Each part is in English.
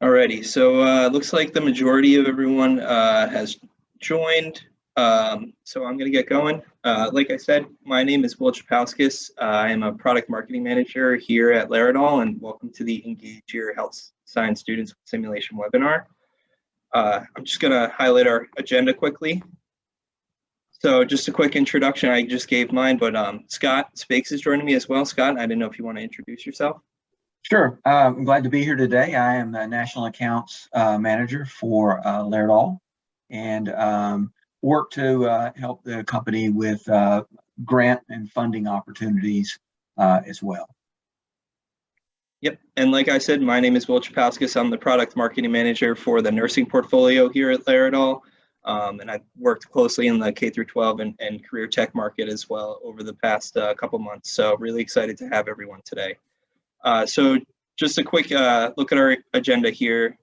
Alrighty, so looks like the majority of everyone has joined. So I'm going to get going. Like I said, my name is Will Chapowskis. I am a product marketing manager here at Laerdal, and welcome to the Engage Your Health Science Students Simulation webinar. I'm just going to highlight our agenda quickly. So just a quick introduction. I just gave mine, but Scott Spakes is joining me as well. Scott, I didn't know if you want to introduce yourself. Sure. I'm glad to be here today. I am the National Accounts Manager for Laerdal and work to help the company with grant and funding opportunities as well. Yep, and like I said, my name is Will Chapowskis. I'm the Product Marketing Manager for the nursing portfolio here at Laerdal, and I've worked closely in the K-12 and career tech market as well over the past couple months, so really excited to have everyone today. So just a quick look at our agenda here.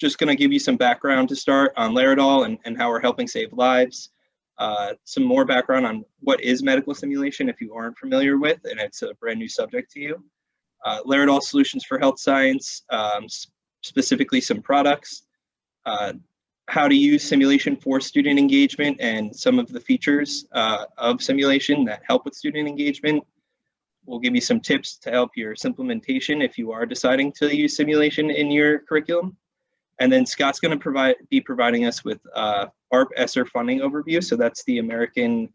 Just going to give you some background to start on Laerdal and how we're helping save lives. Some more background on what is medical simulation if you aren't familiar with, and it's a brand new subject to you. Laerdal Solutions for Health Science, specifically some products, how to use simulation for student engagement and some of the features of simulation that help with student engagement. We'll give you some tips to help your implementation if you are deciding to use simulation in your curriculum. And then Scott's going to be providing us with ARP-ESSER funding overview. So that's the American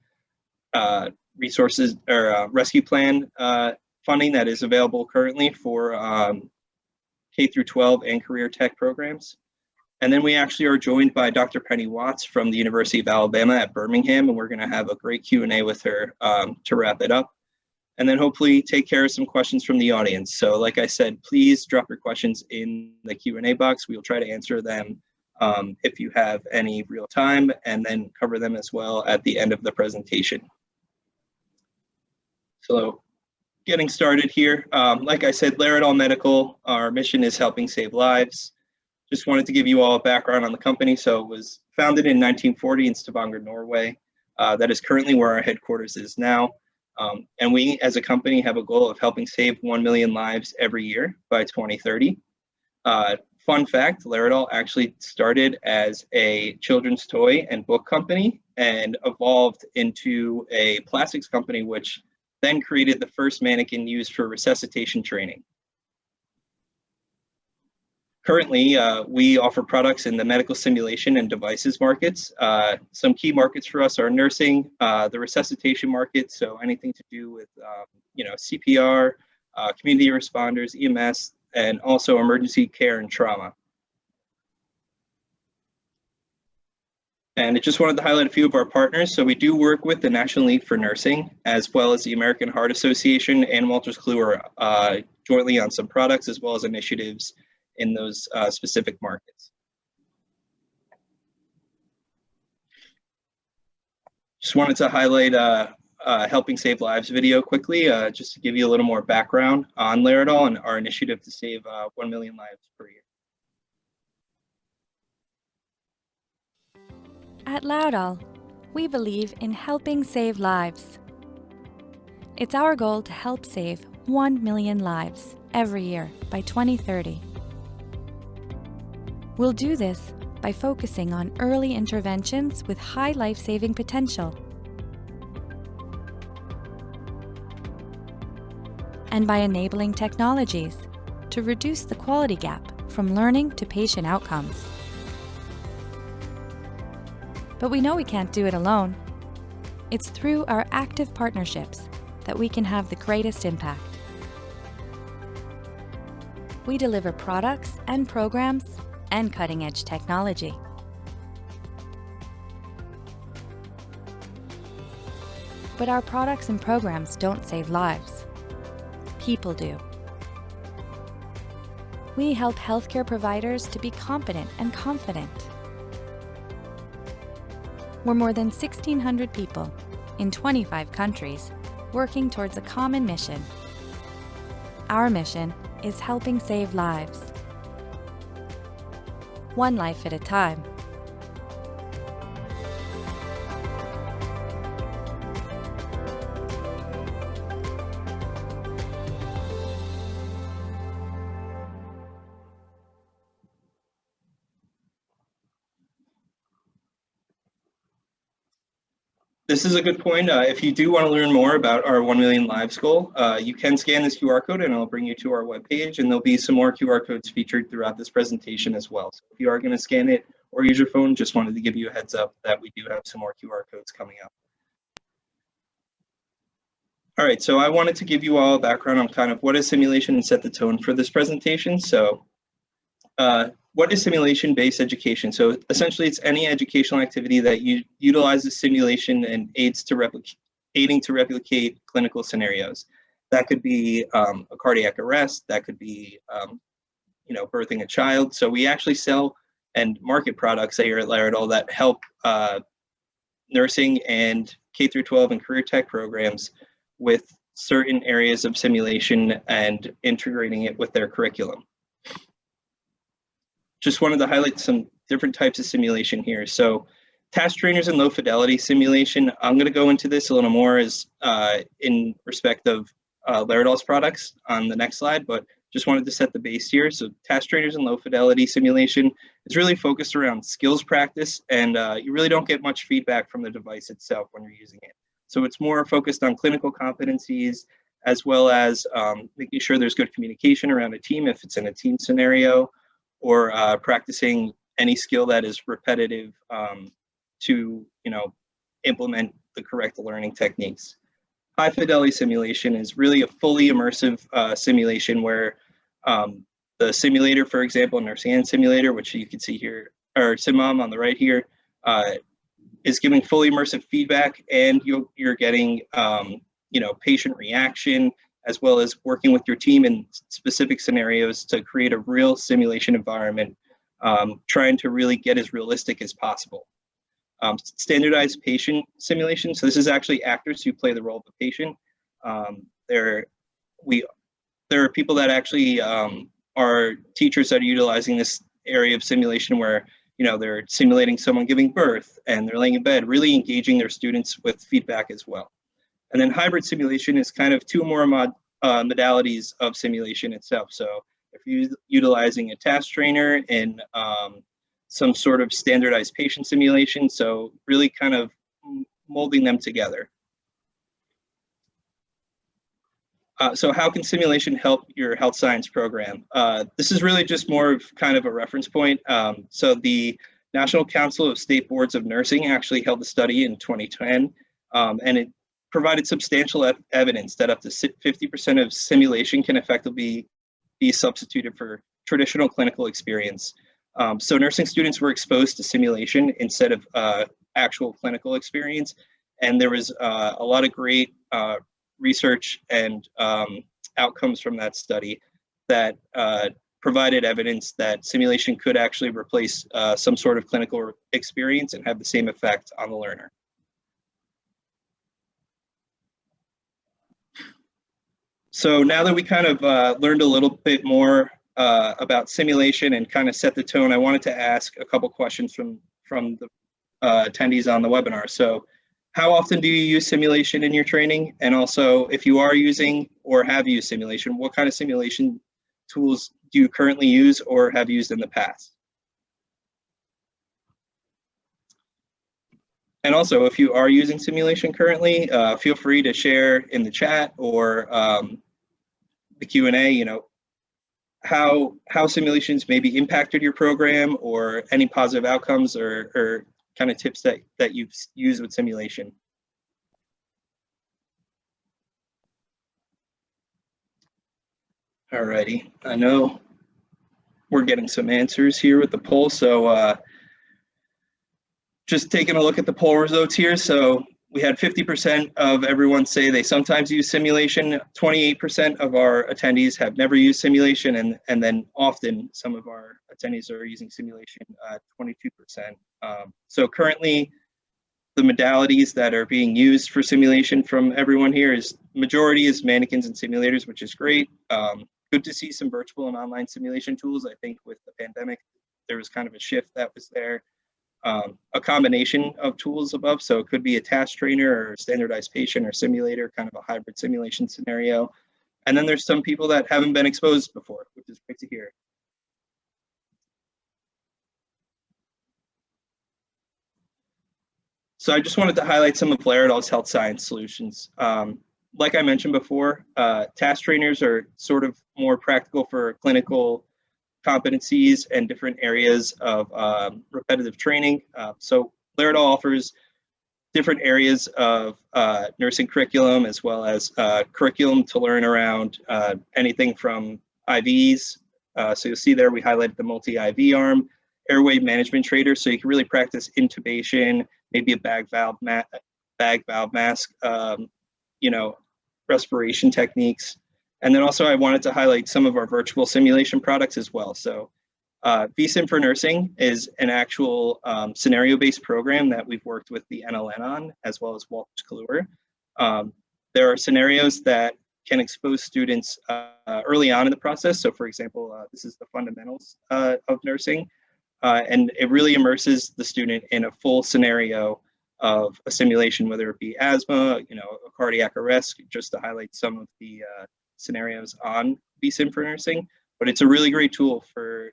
Resources or Rescue Plan funding that is available currently for K-12 and career tech programs. And then we actually are joined by Dr. Penny Watts from the University of Alabama at Birmingham, and we're going to have a great Q&A with her to wrap it up. And then hopefully take care of some questions from the audience. So like I said, please drop your questions in the Q&A box. We'll try to answer them if you have any real time, and then cover them as well at the end of the presentation. So getting started here, like I said, Laerdal Medical, our mission is helping save lives. Just wanted to give you all a background on the company. So it was founded in 1940 in Stavanger, Norway. That is currently where our headquarters is now. And we, as a company, have a goal of helping save 1 million lives every year by 2030. Fun fact, Laerdal actually started as a children's toy and book company and evolved into a plastics company, which then created the first mannequin used for resuscitation training. Currently, we offer products in the medical simulation and devices markets. Some key markets for us are nursing, the resuscitation market, so anything to do with CPR, community responders, EMS, and also emergency care and trauma. And I just wanted to highlight a few of our partners. So we do work with the National League for Nursing, as well as the American Heart Association and Walters Kluwer jointly on some products, as well as initiatives in those specific markets. Just wanted to highlight Helping Save Lives video quickly, just to give you a little more background on Laerdal and our initiative to save 1 million lives per year. At Laerdal, we believe in helping save lives. It's our goal to help save 1 million lives every year by 2030. We'll do this by focusing on early interventions with high life-saving potential and by enabling technologies to reduce the quality gap from learning to patient outcomes. But we know we can't do it alone. It's through our active partnerships that we can have the greatest impact. We deliver products and programs and cutting-edge technology. But our products and programs don't save lives. People do. We help healthcare providers to be competent and confident. We're more than 1,600 people in 25 countries working towards a common mission. Our mission is helping save lives. One life at a time. This is a good point. If you do want to learn more about our 1 million lives goal, you can scan this QR code and it'll bring you to our webpage, and there'll be some more QR codes featured throughout this presentation as well. So if you are going to scan it or use your phone, just wanted to give you a heads up that we do have some more QR codes coming up. All right, so I wanted to give you all a background on kind of what is simulation and set the tone for this presentation. So what is simulation-based education? So essentially, it's any educational activity that utilizes simulation and aiding to replicate clinical scenarios. That could be a cardiac arrest. That could be, birthing a child. So we actually sell and market products here at Laerdal that help nursing and K-12 and career tech programs with certain areas of simulation and integrating it with their curriculum. Just wanted to highlight some different types of simulation here. So task trainers and low fidelity simulation, I'm going to go into this a little more as in respect of Laerdal's products on the next slide, but just wanted to set the base here. So task trainers and low fidelity simulation is really focused around skills practice, and you really don't get much feedback from the device itself when you're using it. So it's more focused on clinical competencies, as well as making sure there's good communication around a team if it's in a team scenario, or practicing any skill that is repetitive to implement the correct learning techniques. High fidelity simulation is really a fully immersive simulation where the simulator, for example, nursing and simulator, which you can see here, or SimMom on the right here, is giving fully immersive feedback, and you're getting patient reaction, as well as working with your team in specific scenarios to create a real simulation environment, trying to really get as realistic as possible. Standardized patient simulation. So this is actually actors who play the role of the patient. There are people that actually are teachers that are utilizing this area of simulation where they're simulating someone giving birth and they're laying in bed, really engaging their students with feedback as well. And then hybrid simulation is kind of two more modalities of simulation itself. So if you're utilizing a task trainer in some sort of standardized patient simulation, so really kind of molding them together. So how can simulation help your health science program? This is really just more of kind of a reference point. So the National Council of State Boards of Nursing actually held a study in 2010, and it provided substantial evidence that up to 50% of simulation can effectively be substituted for traditional clinical experience. So nursing students were exposed to simulation instead of actual clinical experience, and there was a lot of great research and outcomes from that study that provided evidence that simulation could actually replace some sort of clinical experience and have the same effect on the learner. So now that we kind of learned a little bit more about simulation and kind of set the tone, I wanted to ask a couple questions from the attendees on the webinar. So how often do you use simulation in your training? And also, if you are using or have used simulation, what kind of simulation tools do you currently use or have used in the past? And also, if you are using simulation currently, feel free to share in the chat or the Q&A, how simulations maybe impacted your program, or any positive outcomes or kind of tips that you've used with simulation. Alrighty, I know we're getting some answers here with the poll, so just taking a look at the poll results here. So we had 50% of everyone say they sometimes use simulation. 28% of our attendees have never used simulation, and then often some of our attendees are using simulation, 22%. So currently, the modalities that are being used for simulation from everyone here is majority is mannequins and simulators, which is great. Good to see some virtual and online simulation tools. I think with the pandemic, there was kind of a shift that was there. A combination of tools above, so it could be a task trainer or standardized patient or simulator, kind of a hybrid simulation scenario. And then there's some people that haven't been exposed before, which is great to hear. So I just wanted to highlight some of Laerdal's health science solutions. Like I mentioned before, task trainers are sort of more practical for clinical competencies and different areas of repetitive training. So Laerdal offers different areas of nursing curriculum, as well as curriculum to learn around anything from IVs. So you'll see there we highlighted the multi-IV arm, airway management trader, so you can really practice intubation, maybe a bag valve mask, respiration techniques. And then also I wanted to highlight some of our virtual simulation products as well. So vSim for Nursing is an actual scenario-based program that we've worked with the NLN on, as well as Walters Kluwer. There are scenarios that can expose students early on in the process. So for example, this is the fundamentals of nursing, and it really immerses the student in a full scenario of a simulation, whether it be asthma, a cardiac arrest, just to highlight some of the scenarios on vSim for Nursing. But it's a really great tool for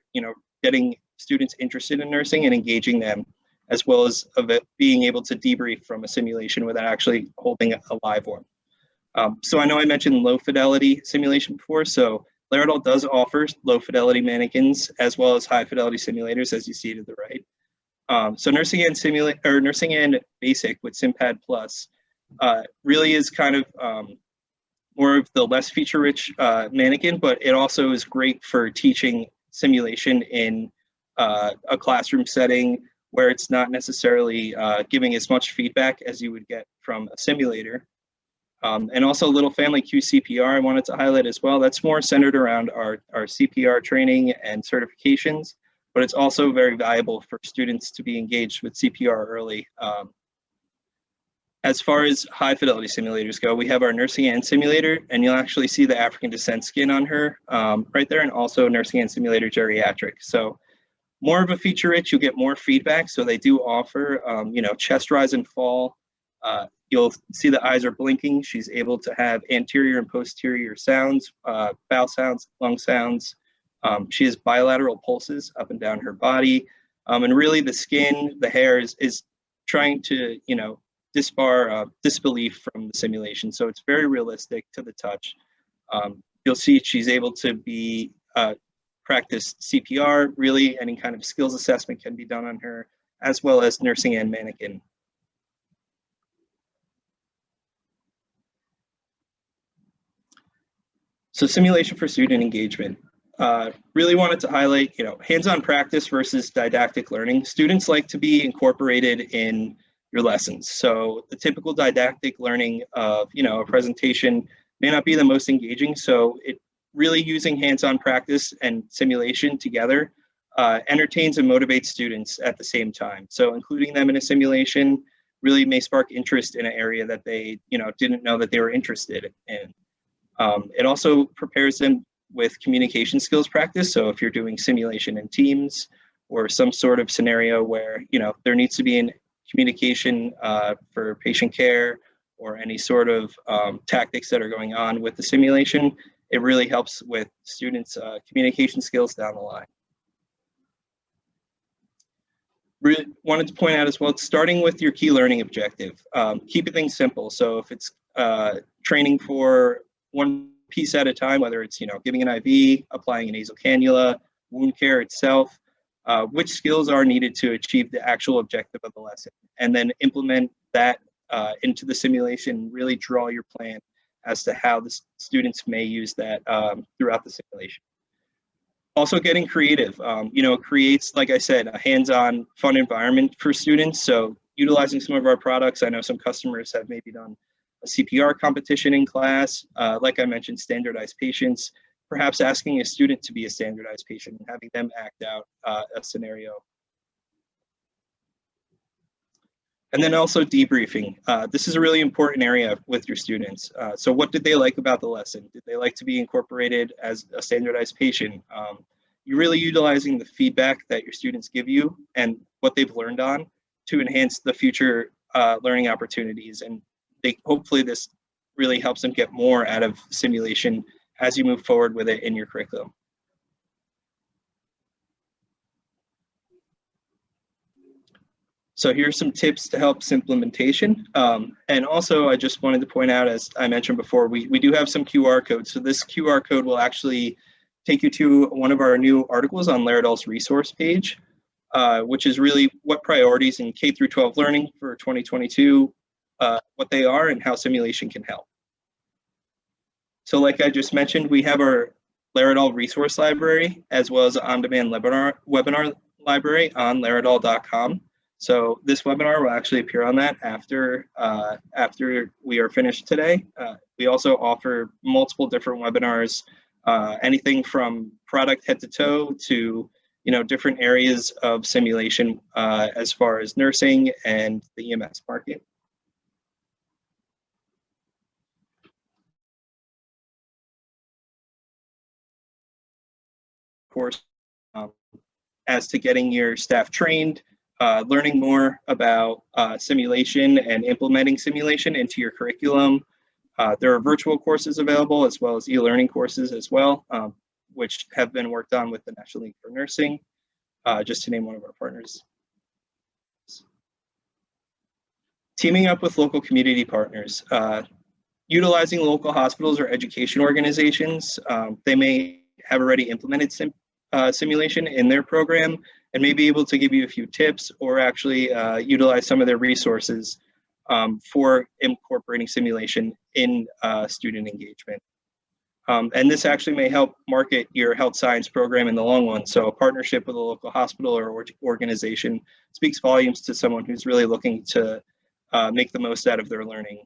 getting students interested in nursing and engaging them, as well as being able to debrief from a simulation without actually holding a live one. So I know I mentioned low fidelity simulation before, so Laerdal does offer low fidelity mannequins as well as high fidelity simulators, as you see to the right. So nursing and basic with SimPad Plus really is kind of more of the less feature-rich mannequin, but it also is great for teaching simulation in a classroom setting where it's not necessarily giving as much feedback as you would get from a simulator. And also Little Family Q CPR I wanted to highlight as well. That's more centered around our CPR training and certifications, but it's also very valuable for students to be engaged with CPR early. As far as high fidelity simulators go, we have our nursing and simulator, and you'll actually see the African descent skin on her right there, and also nursing and simulator geriatric. So more of a feature rich, you'll get more feedback. So they do offer, chest rise and fall. You'll see the eyes are blinking. She's able to have anterior and posterior sounds, bowel sounds, lung sounds. She has bilateral pulses up and down her body. And really the skin, the hair is trying to, disbar disbelief from the simulation. So it's very realistic to the touch. You'll see she's able to be practice CPR, really any kind of skills assessment can be done on her, as well as nursing and mannequin. So simulation for student engagement. Really wanted to highlight, hands-on practice versus didactic learning. Students like to be incorporated in your lessons. So the typical didactic learning of, a presentation may not be the most engaging. So it really using hands-on practice and simulation together entertains and motivates students at the same time. So including them in a simulation really may spark interest in an area that they, didn't know that they were interested in. It also prepares them with communication skills practice. So if you're doing simulation in teams or some sort of scenario where, there needs to be an communication for patient care or any sort of tactics that are going on with the simulation, it really helps with students' communication skills down the line. Really wanted to point out as well, starting with your key learning objective. Keep things simple. So if it's training for one piece at a time, whether it's giving an IV, applying a nasal cannula, wound care itself, which skills are needed to achieve the actual objective of the lesson, and then implement that into the simulation, really draw your plan as to how the students may use that throughout the simulation. Also getting creative, creates, like I said, a hands-on fun environment for students. So utilizing some of our products, I know some customers have maybe done a CPR competition in class, like I mentioned, standardized patients, perhaps asking a student to be a standardized patient and having them act out a scenario. And then also debriefing. This is a really important area with your students. So what did they like about the lesson? Did they like to be incorporated as a standardized patient? You're really utilizing the feedback that your students give you and what they've learned on to enhance the future learning opportunities. And hopefully this really helps them get more out of simulation as you move forward with it in your curriculum. So here's some tips to help implementation. And also, I just wanted to point out, as I mentioned before, we do have some QR codes. So this QR code will actually take you to one of our new articles on Laerdal's resource page, which is really what priorities in K through 12 learning for 2022, what they are and how simulation can help. So like I just mentioned, we have our Laerdal resource library, as well as an on-demand webinar library on laerdal.com. So this webinar will actually appear on that after we are finished today. We also offer multiple different webinars, anything from product head to toe to different areas of simulation as far as nursing and the EMS market. Course, as to getting your staff trained, learning more about simulation and implementing simulation into your curriculum. There are virtual courses available as well as e-learning courses as well, which have been worked on with the National League for Nursing, just to name one of our partners. Teaming up with local community partners. Utilizing local hospitals or education organizations. They may have already implemented simulation in their program and may be able to give you a few tips or actually utilize some of their resources for incorporating simulation in student engagement. And this actually may help market your health science program in the long run. So a partnership with a local hospital or organization speaks volumes to someone who's really looking to make the most out of their learning.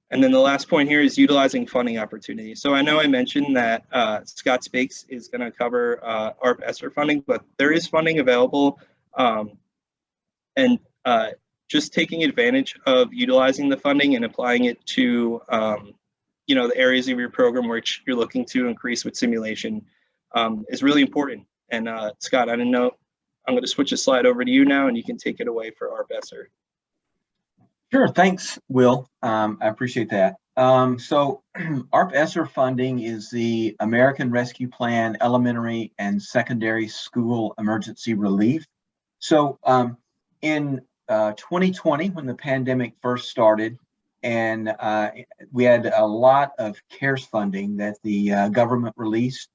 And then the last point here is utilizing funding opportunities. So I know I mentioned that Scott Spakes is going to cover ARP-ESSER funding, but there is funding available, and just taking advantage of utilizing the funding and applying it to the areas of your program which you're looking to increase with simulation is really important. And Scott, I didn't know, I'm going to switch the slide over to you now, and you can take it away for ARP-ESSER. Sure, thanks, Will. I appreciate that. So ARP-ESSER funding is the American Rescue Plan Elementary and Secondary School Emergency Relief. So in 2020, when the pandemic first started, and we had a lot of CARES funding that the government released,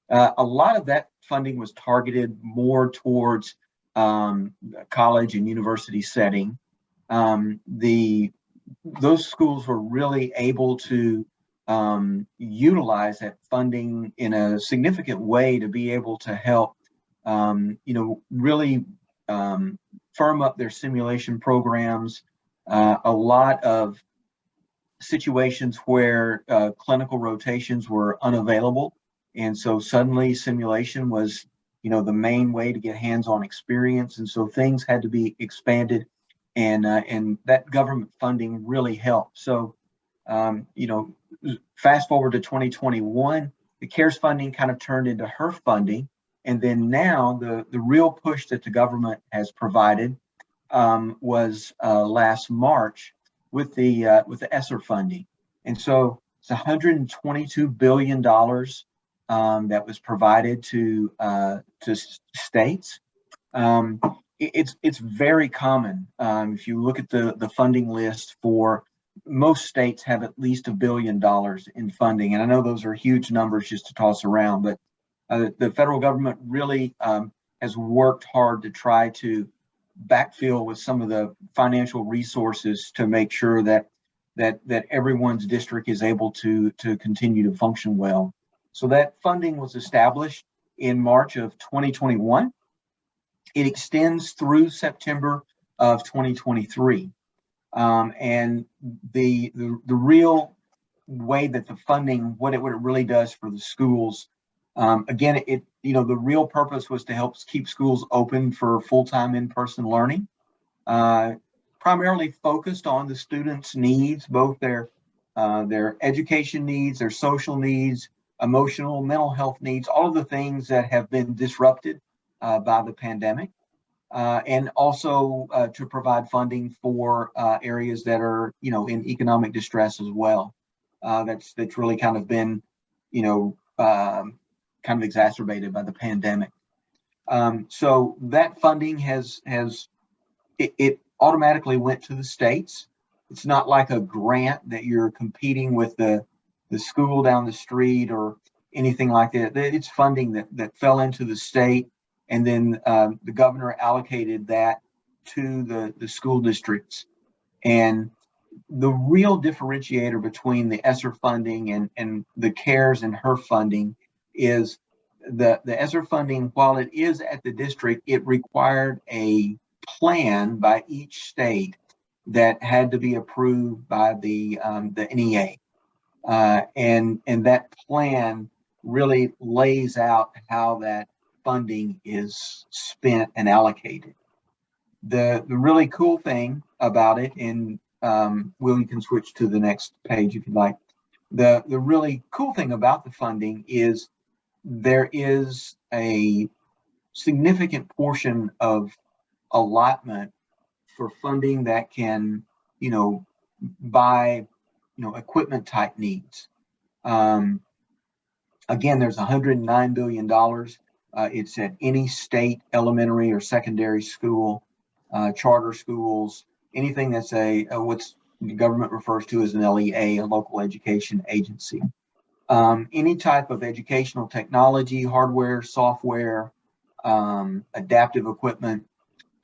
a lot of that funding was targeted more towards college and university setting. Those schools were really able to utilize that funding in a significant way to be able to help, really firm up their simulation programs. A lot of situations where clinical rotations were unavailable, and so suddenly simulation was, the main way to get hands-on experience, and so things had to be expanded. And that government funding really helped. So, fast forward to 2021, the CARES funding kind of turned into HERF funding. And then now the real push that the government has provided was last March with the ESSER funding. And so it's $122 billion that was provided to states. It's very common. If you look at the funding list, for most states have at least $1 billion in funding. And I know those are huge numbers just to toss around, but the federal government really has worked hard to try to backfill with some of the financial resources to make sure that everyone's district is able to continue to function well. So that funding was established in March of 2021. It extends through September of 2023. And the real way that the funding, what it really does for the schools, again, the real purpose was to help keep schools open for full-time in-person learning, primarily focused on the students' needs, both their education needs, their social needs, emotional, mental health needs, all of the things that have been disrupted by the pandemic, and also to provide funding for areas that are, in economic distress as well. That's really kind of been, kind of exacerbated by the pandemic. So that funding it automatically went to the states. It's not like a grant that you're competing with the school down the street or anything like that. It's funding that fell into the state, and then the governor allocated that to the school districts. And the real differentiator between the ESSER funding and the CARES and HER funding is the ESSER funding, while it is at the district, it required a plan by each state that had to be approved by the NEA. And that plan really lays out how that funding is spent and allocated. The really cool thing about it, and Will, you can switch to the next page if you'd like. The really cool thing about the funding is there is a significant portion of allotment for funding that can, buy, equipment type needs. Again, there's $109 billion. It's at any state elementary or secondary school, charter schools, anything that's what's the government refers to as an LEA, a local education agency. Any type of educational technology, hardware, software, adaptive equipment,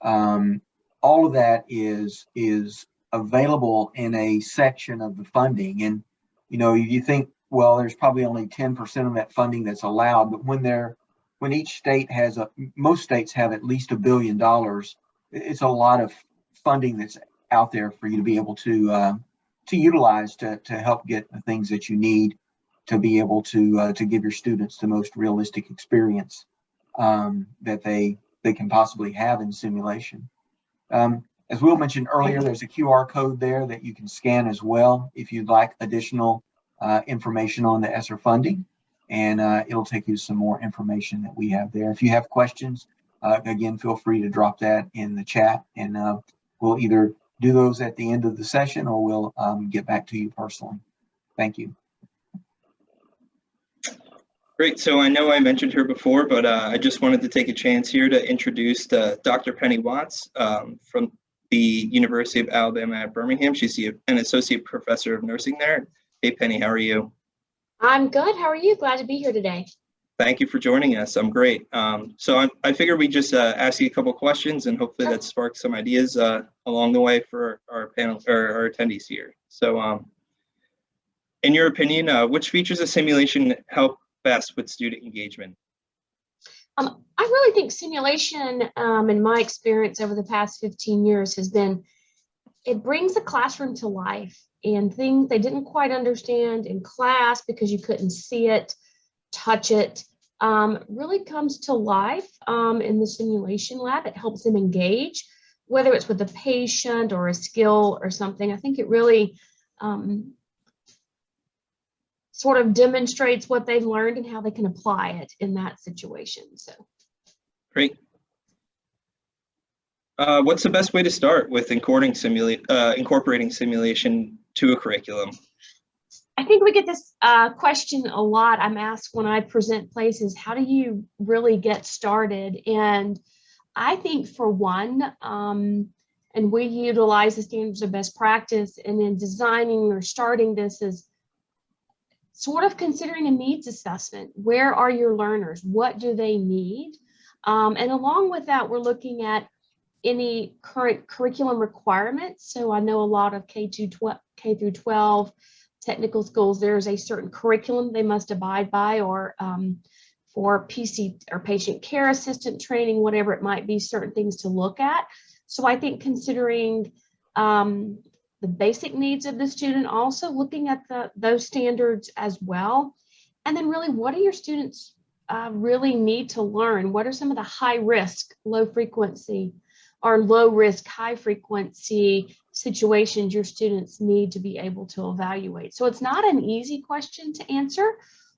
all of that is available in a section of the funding. And you think, well, there's probably only 10% of that funding that's allowed, but when each state most states have at least $1 billion, it's a lot of funding that's out there for you to be able to utilize to help get the things that you need to be able to give your students the most realistic experience that they can possibly have in simulation. As Will mentioned earlier, there's a QR code there that you can scan as well if you'd like additional information on the ESSER funding, and it'll take you to some more information that we have there. If you have questions, again, feel free to drop that in the chat, and we'll either do those at the end of the session or we'll get back to you personally. Thank you. Great. So I know I mentioned her before, but I just wanted to take a chance here to introduce Dr. Penny Watts from the University of Alabama at Birmingham. She's an associate professor of nursing there. Hey, Penny, how are you? I'm good. How are you? Glad to be here today. Thank you for joining us. I'm great. So I figured we'd just ask you a couple questions, and hopefully that sparks some ideas along the way for our panel or our attendees here. So in your opinion, which features of simulation help best with student engagement? I really think simulation, in my experience over the past 15 years, it brings the classroom to life, and things they didn't quite understand in class because you couldn't see it, touch it, really comes to life in the simulation lab. It helps them engage, whether it's with a patient or a skill or something. I think it really sort of demonstrates what they've learned and how they can apply it in that situation. So great. What's the best way to start with incorporating simulation to a curriculum? I think we get this question a lot. I'm asked when I present places, how do you really get started? And I think for one, and we utilize the standards of best practice, and in designing or starting this is sort of considering a needs assessment. Where are your learners? What do they need? And along with that, we're looking at any current curriculum requirements. So I know a lot of K through 12 technical schools, there's a certain curriculum they must abide by, or for PC or patient care assistant training, whatever it might be, certain things to look at. So I think considering the basic needs of the student, also looking at those standards as well. And then really, what do your students really need to learn? What are some of the high risk, low frequency, or low risk, high frequency situations your students need to be able to evaluate? So it's not an easy question to answer,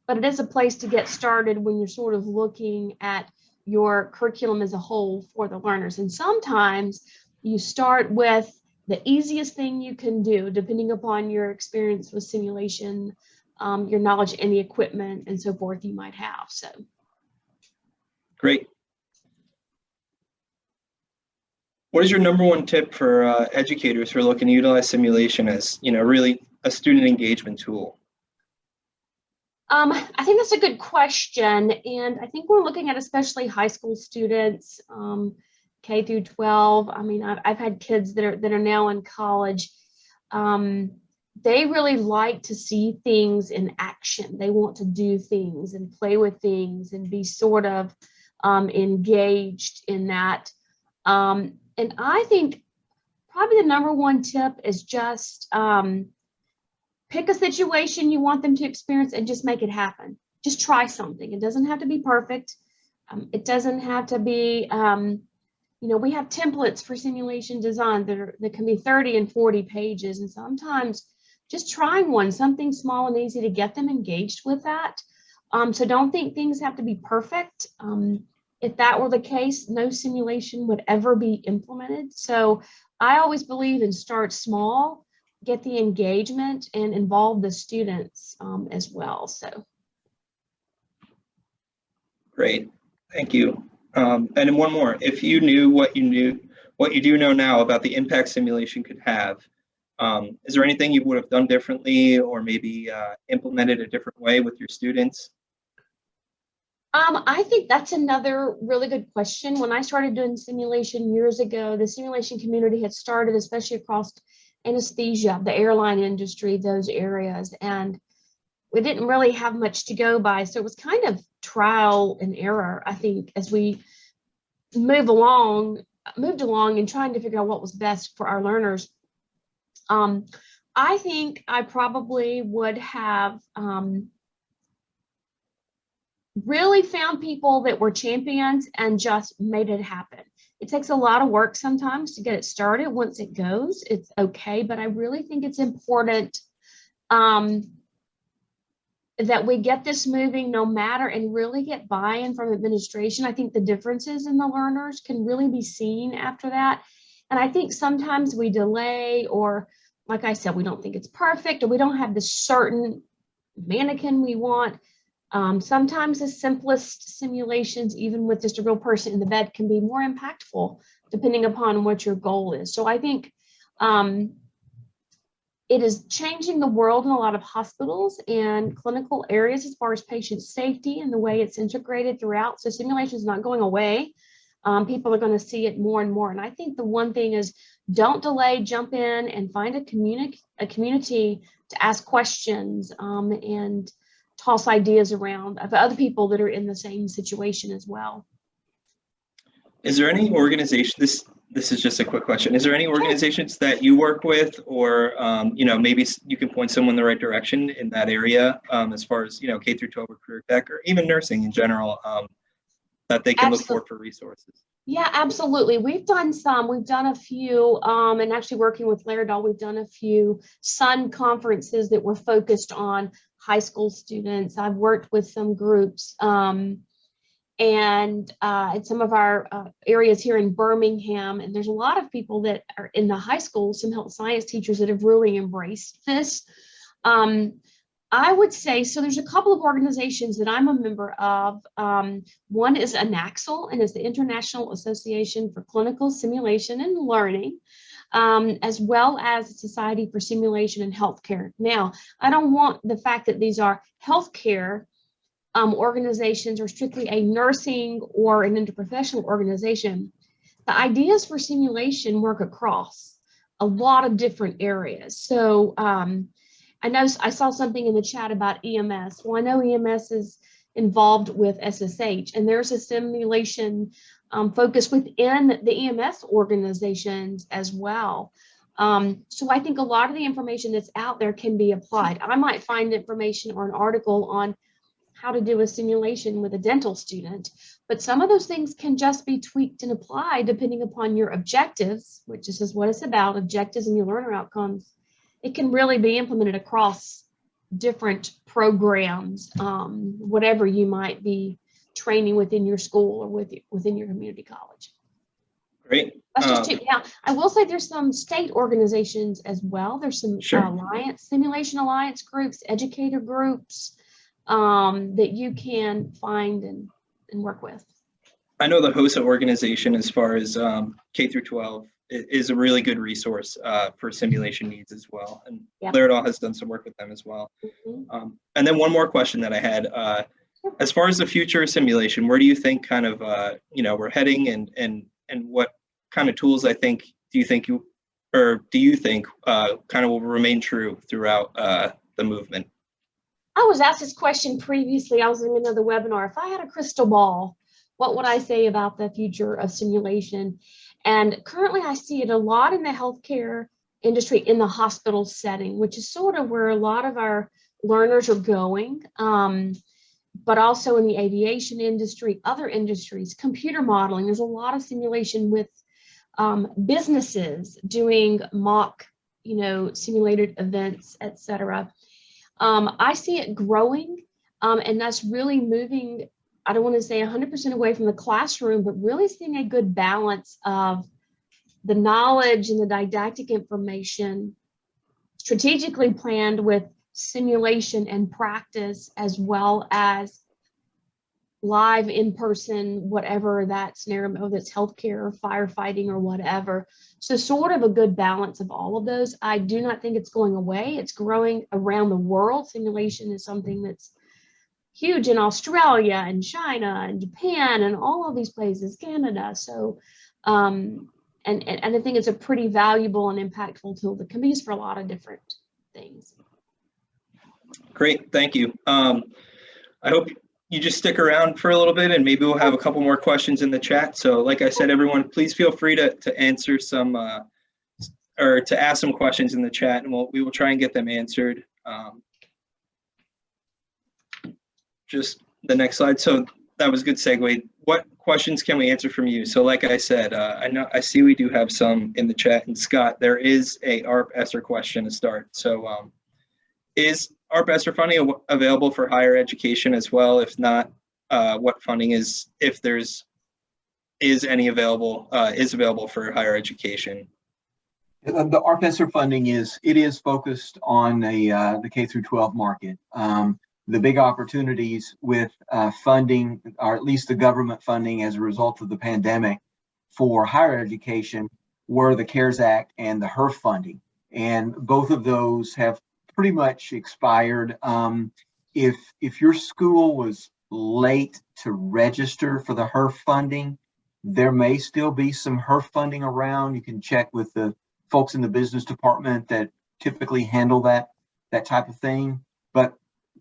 but it is a place to get started when you're sort of looking at your curriculum as a whole for the learners. And sometimes you start with the easiest thing you can do, depending upon your experience with simulation, your knowledge and the equipment and so forth you might have. So great. What is your number one tip for educators who are looking to utilize simulation as, really a student engagement tool? I think that's a good question. And I think we're looking at especially high school students, K through 12. I mean, I've had kids that are now in college. They really like to see things in action. They want to do things and play with things and be sort of engaged in that. And I think probably the number one tip is just pick a situation you want them to experience and just make it happen. Just try something. It doesn't have to be perfect. It doesn't have to be, we have templates for simulation design that can be 30 and 40 pages. And sometimes just trying one, something small and easy to get them engaged with that. So don't think things have to be perfect. If that were the case, no simulation would ever be implemented. So I always believe in start small, get the engagement, and involve the students as well. So. Great, thank you. And then one more, if you knew what you do know now about the impact simulation could have, is there anything you would have done differently or maybe implemented a different way with your students? I think that's another really good question. When I started doing simulation years ago, the simulation community had started, especially across anesthesia, the airline industry, those areas, and we didn't really have much to go by. So it was kind of trial and error, I think, as we moved along and trying to figure out what was best for our learners. I think I probably would have really found people that were champions and just made it happen. It takes a lot of work sometimes to get it started. Once it goes, it's okay, but I really think it's important that we get this moving no matter, and really get buy-in from administration. I think the differences in the learners can really be seen after that. And I think sometimes we delay, or like I said, we don't think it's perfect, or we don't have the certain mannequin we want. Sometimes the simplest simulations, even with just a real person in the bed, can be more impactful depending upon what your goal is. So I think it is changing the world in a lot of hospitals and clinical areas as far as patient safety and the way it's integrated throughout. So simulation is not going away. People are going to see it more and more. And I think the one thing is, don't delay, jump in and find a community to ask questions and toss ideas around of other people that are in the same situation as well. Is there any organization, this is just a quick question, is there any organizations that you work with, or maybe you can point someone in the right direction in that area, as far as K through 12 or career tech, or even nursing in general, that they can look for resources? Yeah, absolutely. We've done a few, and actually working with Laerdal, we've done a few Sun conferences that were focused on high school students. I've worked with some groups and in some of our areas here in Birmingham, and there's a lot of people that are in the high school, some health science teachers that have really embraced this. I would say, so there's a couple of organizations that I'm a member of. One is ANACSL, and it's the International Association for Clinical Simulation and Learning, as well as the Society for Simulation in Healthcare. Now, I don't want the fact that these are healthcare organizations or strictly a nursing or an interprofessional organization. The ideas for simulation work across a lot of different areas. So I know I saw something in the chat about EMS. Well, I know EMS is involved with SSH, and there's a simulation focus within the EMS organizations as well. So I think a lot of the information that's out there can be applied. I might find information or an article on how to do a simulation with a dental student, but some of those things can just be tweaked and applied depending upon your objectives, which is what it's about, objectives and your learner outcomes. It can really be implemented across different programs, whatever you might be training within your school or within your community college. Great. That's just two. Now, I will say there's some state organizations as well. There's some simulation alliance groups, educator groups that you can find and work with. I know the HOSA organization, as far as K through 12, is a really good resource for simulation needs as well. And Yep. Laerdal has done some work with them as well. And then one more question that I had, as far as the future of simulation, where do you think kind of, we're heading, and what kind of tools do you think kind of will remain true throughout the movement? I was asked this question previously. I was in another webinar. If I had a crystal ball, what would I say about the future of simulation? And currently I see it a lot in the healthcare industry, in the hospital setting, which is sort of where a lot of our learners are going, but also in the aviation industry, other industries, computer modeling. There's a lot of simulation with businesses doing mock, simulated events, etc. I see it growing, and that's really moving, I don't want to say 100% away from the classroom, but really seeing a good balance of the knowledge and the didactic information strategically planned with simulation and practice, as well as live in-person, whatever that scenario, whether it's healthcare or firefighting or whatever. So sort of a good balance of all of those. I do not think it's going away. It's growing around the world. Simulation is something that's huge in Australia and China and Japan and all of these places, Canada. So, and I think it's a pretty valuable and impactful tool that can be used for a lot of different things. Great, thank you. I hope you just stick around for a little bit, and maybe we'll have a couple more questions in the chat. So like I said, everyone, please feel free to answer some, or to ask some questions in the chat, and we will try and get them answered. Just the next slide. So that was a good segue. What questions can we answer from you? So like I said, I see we do have some in the chat, and Scott, there is a ARP-ESSER question to start. So is ARP-ESSER funding available for higher education as well? If not, what funding is available for higher education? The ARP-ESSER funding is focused on the K through 12 market. The big opportunities with funding, or at least the government funding as a result of the pandemic for higher education, were the CARES Act and the HERF funding. And both of those have pretty much expired. If your school was late to register for the HERF funding, there may still be some HERF funding around. You can check with the folks in the business department that typically handle that type of thing. But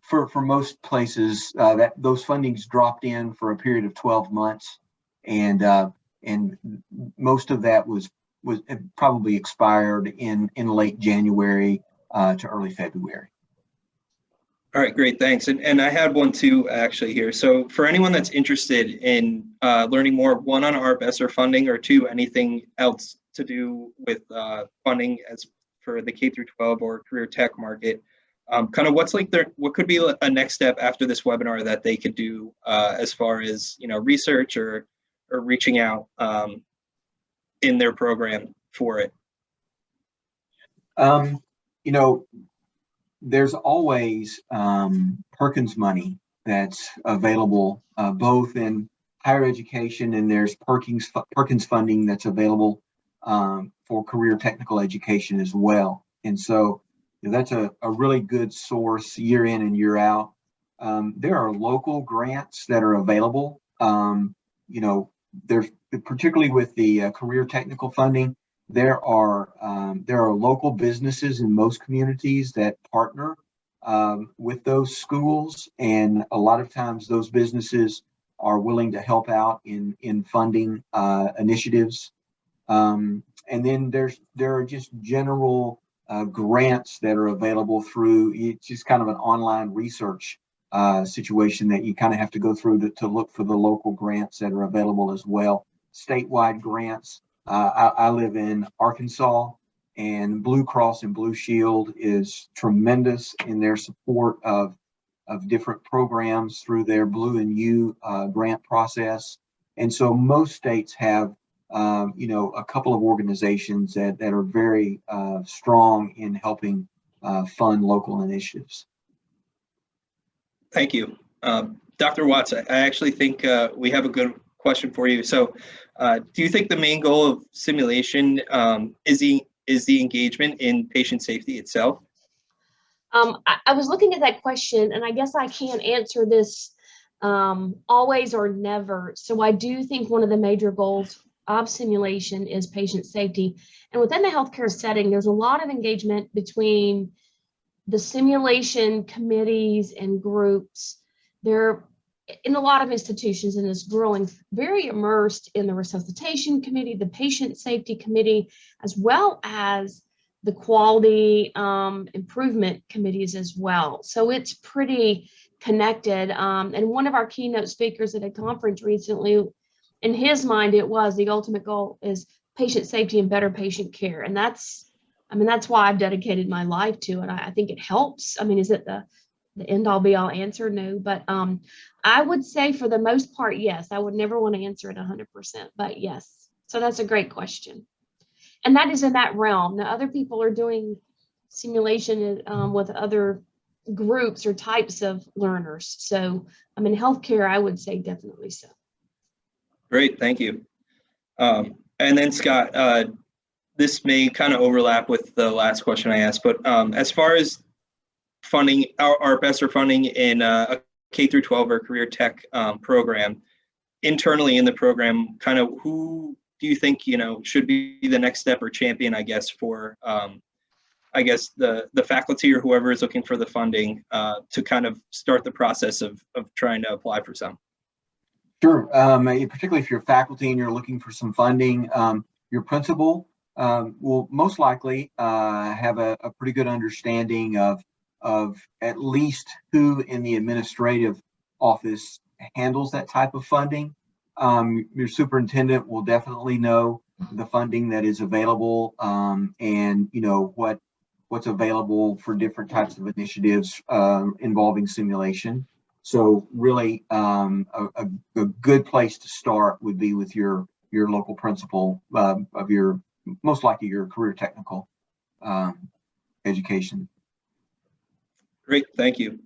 for most places, those fundings dropped in for a period of 12 months, and most of that was probably expired in late January to early February. All right, great, thanks. And I had one too actually here. So for anyone that's interested in learning more, one, on ARP-ESSER funding, or two, anything else to do with funding as for the K through 12 or career tech market, kind of what could be a next step after this webinar that they could do as far as research or reaching out in their program for it? There's always Perkins money that's available both in higher education, and there's Perkins funding that's available for career technical education as well. And so that's a really good source year in and year out. There are local grants that are available. There's particularly with the career technical funding, there are local businesses in most communities that partner with those schools, and a lot of times those businesses are willing to help out in funding initiatives. And then there are just general grants that are available through, it's just kind of an online research situation that you kind of have to go through to look for the local grants that are available as well. Statewide grants. I live in Arkansas, and Blue Cross and Blue Shield is tremendous in their support of different programs through their Blue and U grant process. And so most states have a couple of organizations that are very strong in helping fund local initiatives. Thank you. Dr. Watts, I actually think we have a good question for you. So do you think the main goal of simulation is the engagement in patient safety itself? I was looking at that question, and I guess I can't answer this always or never. So I do think one of the major goals of simulation is patient safety. And within the healthcare setting, there's a lot of engagement between the simulation committees and groups. They're in a lot of institutions and is growing very immersed in the resuscitation committee, the patient safety committee, as well as the quality improvement committees as well. So it's pretty connected. And one of our keynote speakers at a conference recently, in his mind, it was the ultimate goal is patient safety and better patient care. And that's why I've dedicated my life to it. I think it helps. I mean, is it the end all be all answer? No, but I would say for the most part, yes. I would never want to answer it 100%, but yes. So that's a great question. And that is in that realm. Now, other people are doing simulation with other groups or types of learners. So in healthcare, I would say definitely so. Great, thank you. And then Scott, this may kind of overlap with the last question I asked, but as far as funding, our ARP-ESSER funding in a K through 12 or career tech program, internally in the program, kind of who do you think, should be the next step or champion, I guess, for, the faculty or whoever is looking for the funding to kind of start the process of trying to apply for some? Sure. Particularly if you're faculty and you're looking for some funding, your principal will most likely have a pretty good understanding of at least who in the administrative office handles that type of funding. Your superintendent will definitely know the funding that is available and what's available for different types of initiatives involving simulation. So really a good place to start would be with your local principal of your, most likely your career technical education. Great, thank you.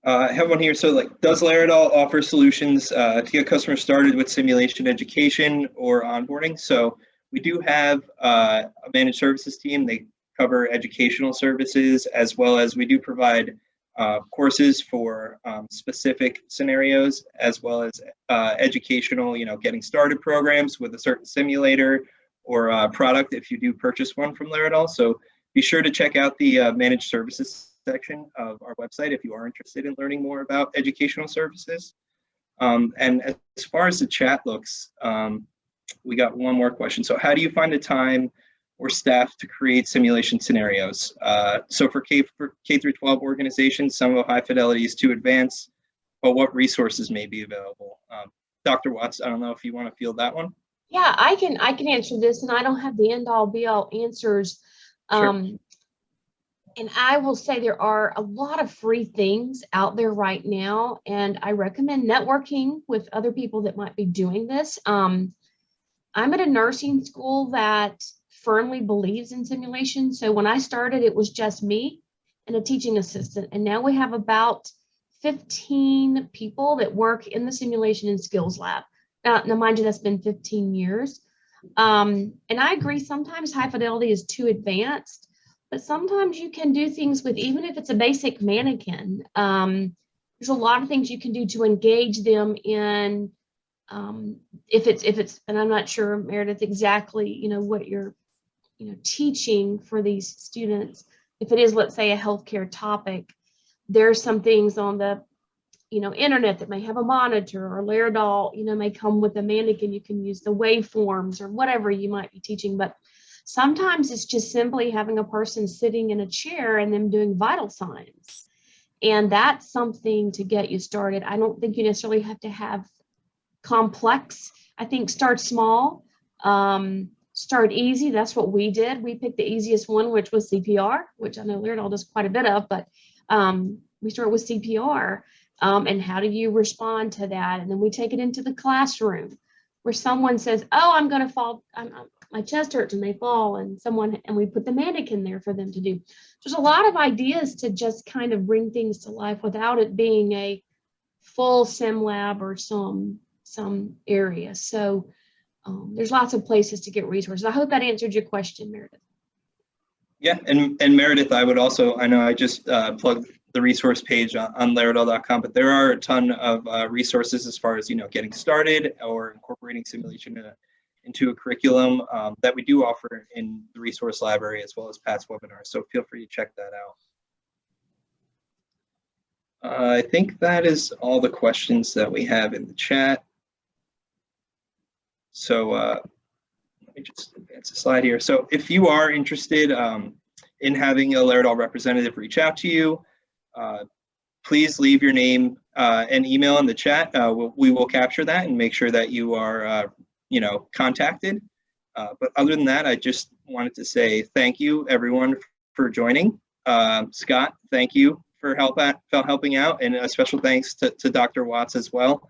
I have one here. So does Laerdal offer solutions to get customers started with simulation education or onboarding? So we do have a managed services team. They cover educational services, as well as we do provide courses for specific scenarios, as well as educational, getting started programs with a certain simulator or product if you do purchase one from Laerdal. So be sure to check out the managed services section of our website if you are interested in learning more about educational services. And as far as the chat looks, we got one more question. So how do you find the time or staff to create simulation scenarios? So for K through 12 organizations, some of high fidelity is too advanced, but what resources may be available? Dr. Watts, I don't know if you want to field that one. Yeah, I can answer this, and I don't have the end all be all answers. Sure. And I will say there are a lot of free things out there right now, and I recommend networking with other people that might be doing this. I'm at a nursing school that firmly believes in simulation. So when I started, it was just me and a teaching assistant, and now we have about 15 people that work in the simulation and skills lab. Now mind you, that's been 15 years. And I agree, sometimes high fidelity is too advanced, but sometimes you can do things with, even if it's a basic mannequin, there's a lot of things you can do to engage them in, if it's, and I'm not sure, Meredith, exactly, what you're, teaching for these students. If it is, let's say, a healthcare topic, there's some things on the, internet that may have a monitor, or Laerdal, may come with a mannequin. You can use the waveforms or whatever you might be teaching, but sometimes it's just simply having a person sitting in a chair and them doing vital signs. And that's something to get you started. I don't think you necessarily have to have complex. I think start small, start easy. That's what we did. We picked the easiest one, which was CPR, which I know Laerdal does quite a bit of, but we started with CPR. And how do you respond to that? And then we take it into the classroom where someone says, oh, I'm going to fall. My chest hurts, and they fall, and we put the mannequin there for them to do. There's a lot of ideas to just kind of bring things to life without it being a full sim lab or some some areas. So there's lots of places to get resources. I hope that answered your question, Meredith. Yeah, and Meredith, I would also, I know I just plugged the resource page on Laerdal.com, but there are a ton of resources as far as, getting started or incorporating simulation into a curriculum that we do offer in the resource library as well as past webinars. So feel free to check that out. I think that is all the questions that we have in the chat. So let me just advance the slide here. So if you are interested in having a Laerdal representative reach out to you, please leave your name and email in the chat. We will capture that and make sure that you are, contacted. But other than that, I just wanted to say thank you, everyone, for joining. Scott, thank you for helping out, and a special thanks to Dr. Watts as well.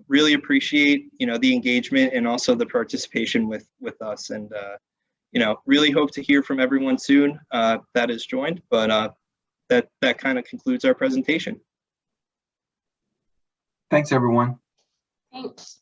Really appreciate, the engagement and also the participation with us, and really hope to hear from everyone soon that is joined. But that kind of concludes our presentation. Thanks, everyone. Thanks.